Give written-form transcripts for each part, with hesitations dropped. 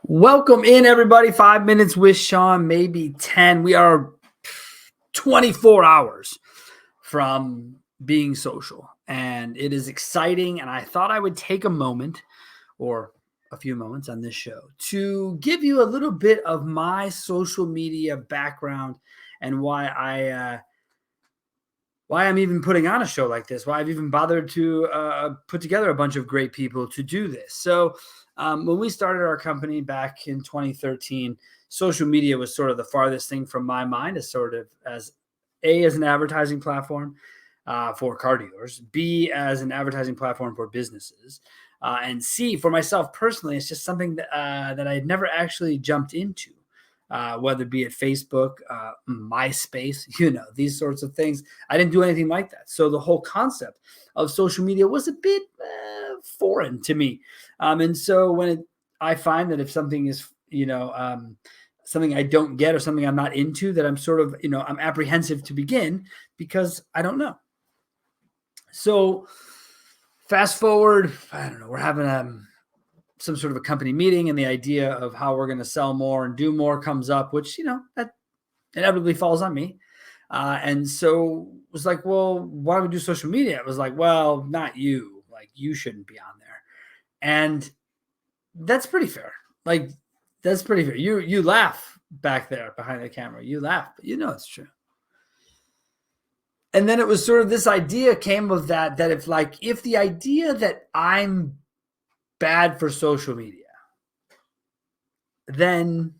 Welcome in, everybody. 5 minutes with Sean, maybe 10. We are 24 hours from being social, and it is exciting. And I thought I would take a moment or a few moments on this show to give you a little bit of my social media background and why I'm even putting on a show like this, why I've even bothered to put together a bunch of great people to do this. So when we started our company back in 2013, social media was sort of the farthest thing from my mind as an advertising platform for car dealers, B, as an advertising platform for businesses, and C, for myself personally, it's just something that I had never actually jumped into. Whether it be at Facebook, MySpace, these sorts of things. I didn't do anything like that. So the whole concept of social media was a bit foreign to me. And so I find that if something is, something I don't get or something I'm not into, that I'm sort of, I'm apprehensive to begin because I don't know. So fast forward, I don't know, we're having some sort of a company meeting, and the idea of how we're going to sell more and do more comes up, which, that inevitably falls on me. And so it was like, well, why don't we do social media? It was like, well, not you, like you shouldn't be on there. And that's pretty fair. Like, that's pretty fair. You laugh back there behind the camera, you laugh, but it's true. And then it was sort of this idea came of that if the idea that I'm bad for social media, then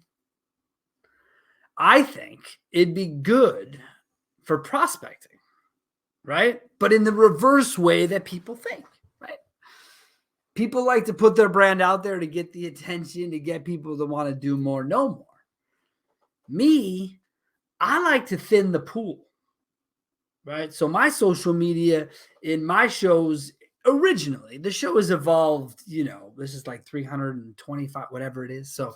I think it'd be good for prospecting, right? But in the reverse way that people think, right? People like to put their brand out there to get the attention, to get people to want to do more, know more. Me, I like to thin the pool, right? So my social media in my shows, originally, the show has evolved, this is like 325, whatever it is. So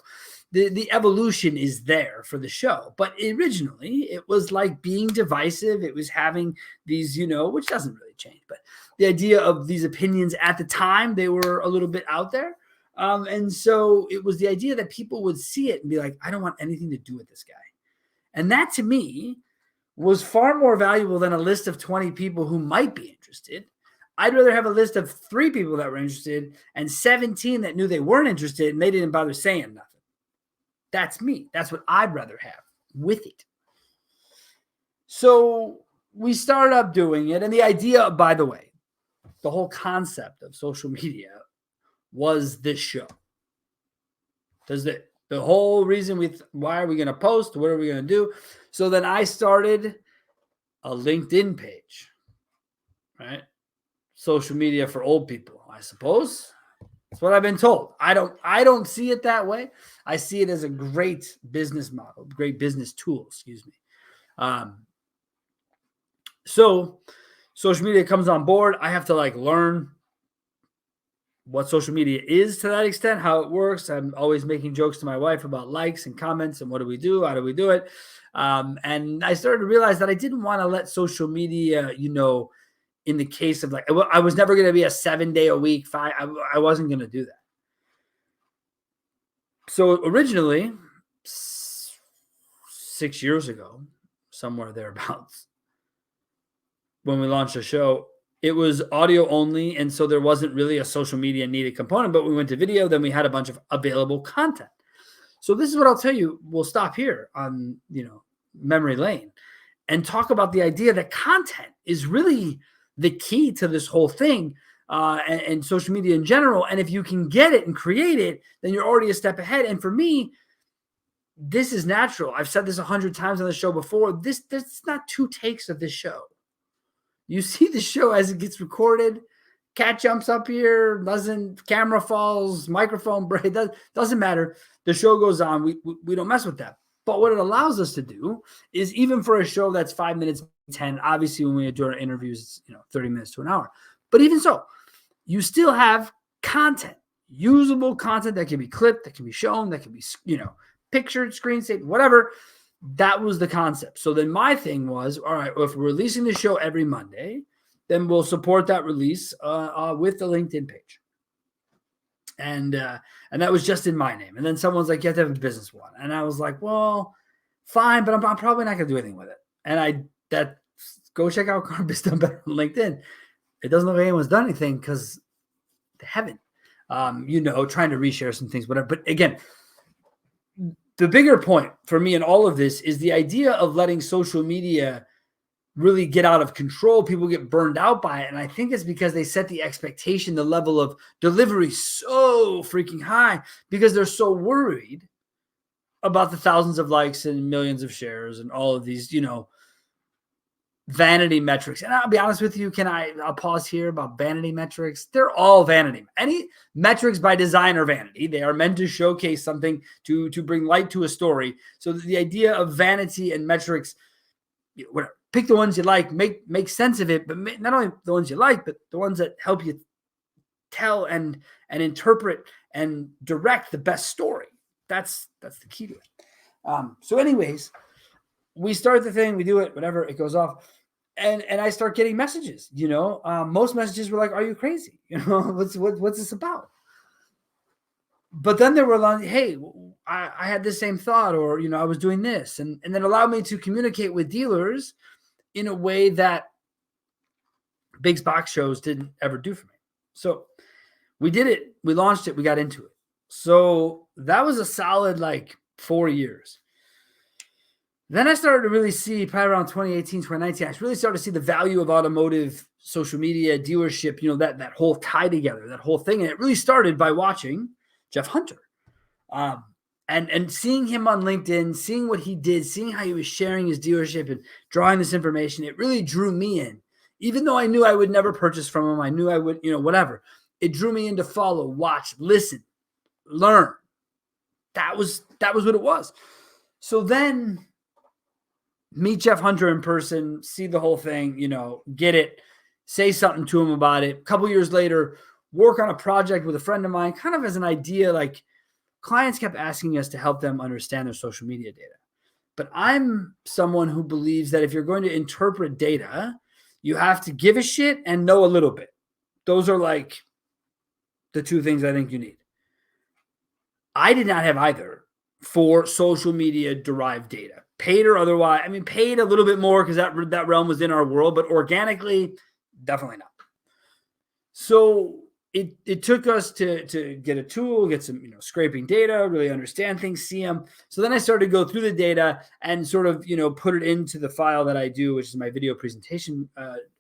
the evolution is there for the show. But originally, it was like being divisive. It was having these, which doesn't really change. But the idea of these opinions at the time, they were a little bit out there. And so it was the idea that people would see it and be like, I don't want anything to do with this guy. And that, to me, was far more valuable than a list of 20 people who might be interested. I'd rather have a list of 3 people that were interested and 17 that knew they weren't interested and they didn't bother saying nothing. That's me. That's what I'd rather have with it. So we started up doing it. And the idea, by the way, the whole concept of social media was this show. The whole reason why are we going to post? What are we going to do? So then I started a LinkedIn page, right? Social media for old people, I suppose. That's what I've been told. I don't see it that way. I see it as a great business model, great business tool, excuse me. So social media comes on board. I have to learn what social media is to that extent, how it works. I'm always making jokes to my wife about likes and comments and what do we do? How do we do it? And I started to realize that I didn't want to let social media, in the case of I was never going to be a 7-day-a-week. I wasn't going to do that. So originally, 6 years ago, somewhere thereabouts, when we launched the show, it was audio only. And so there wasn't really a social media needed component, but we went to video. Then we had a bunch of available content. So this is what I'll tell you. We'll stop here on, memory lane and talk about the idea that content is really the key to this whole thing and social media in general. And if you can get it and create it, then you're already a step ahead. And for me, this is natural. I've said this 100 times on the show before. There's not 2 takes of this show. You see the show as it gets recorded. Cat jumps up here, camera falls, microphone break, doesn't matter. The show goes on. We don't mess with that. But what it allows us to do is, even for a show that's 5 minutes, 10, obviously when we do our interviews, 30 minutes to an hour. But even so, you still have content, usable content that can be clipped, that can be shown, that can be, pictured, screen saved, whatever. That was the concept. So then my thing was, all right, well, if we're releasing the show every Monday, then we'll support that release with the LinkedIn page. And that was just in my name. And then someone's like, you have to have a business one. And I was like, well, fine, but I'm probably not going to do anything with it. And go check out Carbis Done Better on LinkedIn. It doesn't look like anyone's done anything because they haven't, trying to reshare some things, whatever. But again, the bigger point for me in all of this is the idea of letting social media really get out of control. People get burned out by it. And I think it's because they set the expectation, the level of delivery so freaking high because they're so worried about the thousands of likes and millions of shares and all of these, vanity metrics. And I'll be honest with you, I'll pause here about vanity metrics. They're all vanity. Any metrics by design are vanity. They are meant to showcase something, to bring light to a story. So the idea of vanity and metrics, whatever, pick the ones you like, make sense of it, but not only the ones you like, but the ones that help you tell and interpret and direct the best story. That's the key to it. So anyways, we start the thing, we do it, whatever, it goes off. And I start getting messages, most messages were like, are you crazy? What's this about? But then there were like, hey, I had the same thought, or, I was doing this, and then allowed me to communicate with dealers in a way that big box shows didn't ever do for me. So we did it, we launched it, we got into it. So that was a solid 4 years. Then I started to really see, probably around 2018, 2019, I really started to see the value of automotive social media, dealership, that whole tie together, that whole thing. And it really started by watching Jeff Hunter and seeing him on LinkedIn, seeing what he did, seeing how he was sharing his dealership and drawing this information. It really drew me in, even though I knew I would never purchase from him. I knew I would, whatever. It drew me in to follow, watch, listen, learn. That was what it was. So then meet Jeff Hunter in person, see the whole thing, get it, say something to him about it. A couple years later, work on a project with a friend of mine, kind of as an idea, clients kept asking us to help them understand their social media data. But I'm someone who believes that if you're going to interpret data, you have to give a shit and know a little bit. Those are the two things I think you need. I did not have either for social media derived data. Paid or otherwise. I mean, paid a little bit more because that realm was in our world, but organically, definitely not. So it took us to get a tool, get some scraping data, really understand things, see them. So then I started to go through the data and sort of put it into the file that I do, which is my video presentation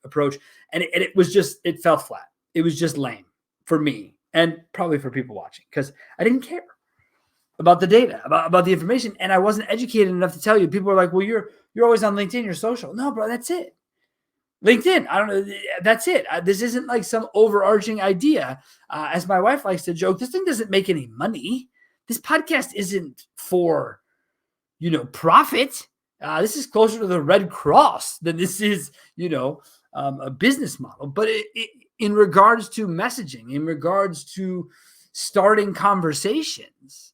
approach. And it fell flat. It was just lame for me and probably for people watching because I didn't care about the data, about the information. And I wasn't educated enough to tell you. People are like, well, you're always on LinkedIn, you're social. No, bro, that's it. LinkedIn, I don't know. That's it. This isn't some overarching idea. As my wife likes to joke, this thing doesn't make any money. This podcast isn't for, profit. This is closer to the Red Cross than this is, a business model. But in regards to messaging, in regards to starting conversations,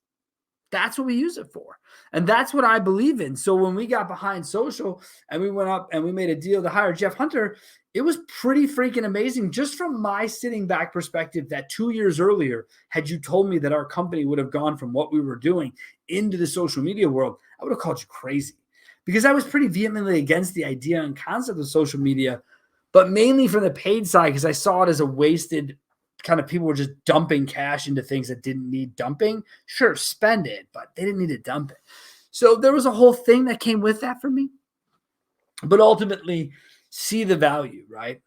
that's what we use it for. And that's what I believe in. So when we got behind social and we went up and we made a deal to hire Jeff Hunter, it was pretty freaking amazing. Just from my sitting back perspective, that 2 years earlier, had you told me that our company would have gone from what we were doing into the social media world, I would have called you crazy because I was pretty vehemently against the idea and concept of social media, but mainly from the paid side because I saw it as a wasted kind of people were just dumping cash into things that didn't need dumping. Sure, spend it, but they didn't need to dump it. So there was a whole thing that came with that for me. But ultimately, see the value, right?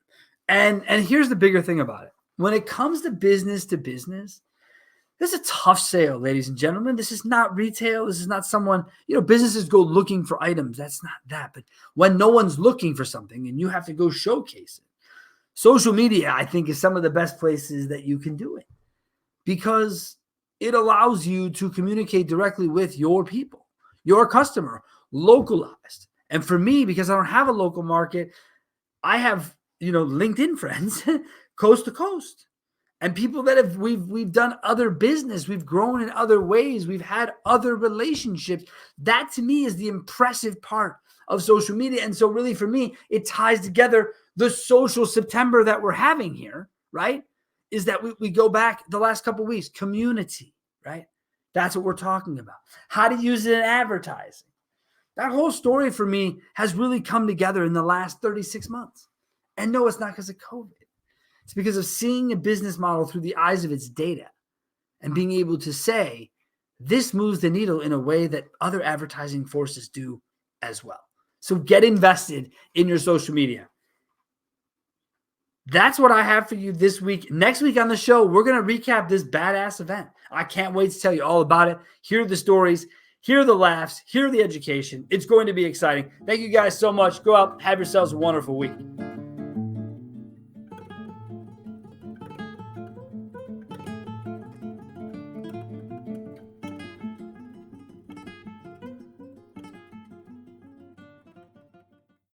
And here's the bigger thing about it. When it comes to business, this is a tough sale, ladies and gentlemen. This is not retail. This is not someone, businesses go looking for items. That's not that. But when no one's looking for something and you have to go showcase it, social media, I think, is some of the best places that you can do it because it allows you to communicate directly with your people, your customer, localized. And for me, because I don't have a local market, I have, LinkedIn friends coast to coast. and people that we've done other business, we've grown in other ways, we've had other relationships. That to me is the impressive part of social media. And so really for me, it ties together the social September that we're having here, right? Is that we go back the last couple of weeks, community, right? That's what we're talking about. How to use it in advertising. That whole story for me has really come together in the last 36 months. And no, it's not because of COVID. It's because of seeing a business model through the eyes of its data and being able to say, this moves the needle in a way that other advertising forces do as well. So get invested in your social media. That's what I have for you this week. Next week on the show, we're going to recap this badass event. I can't wait to tell you all about it. Hear the stories, hear the laughs, hear the education. It's going to be exciting. Thank you guys so much. Go out, have yourselves a wonderful week.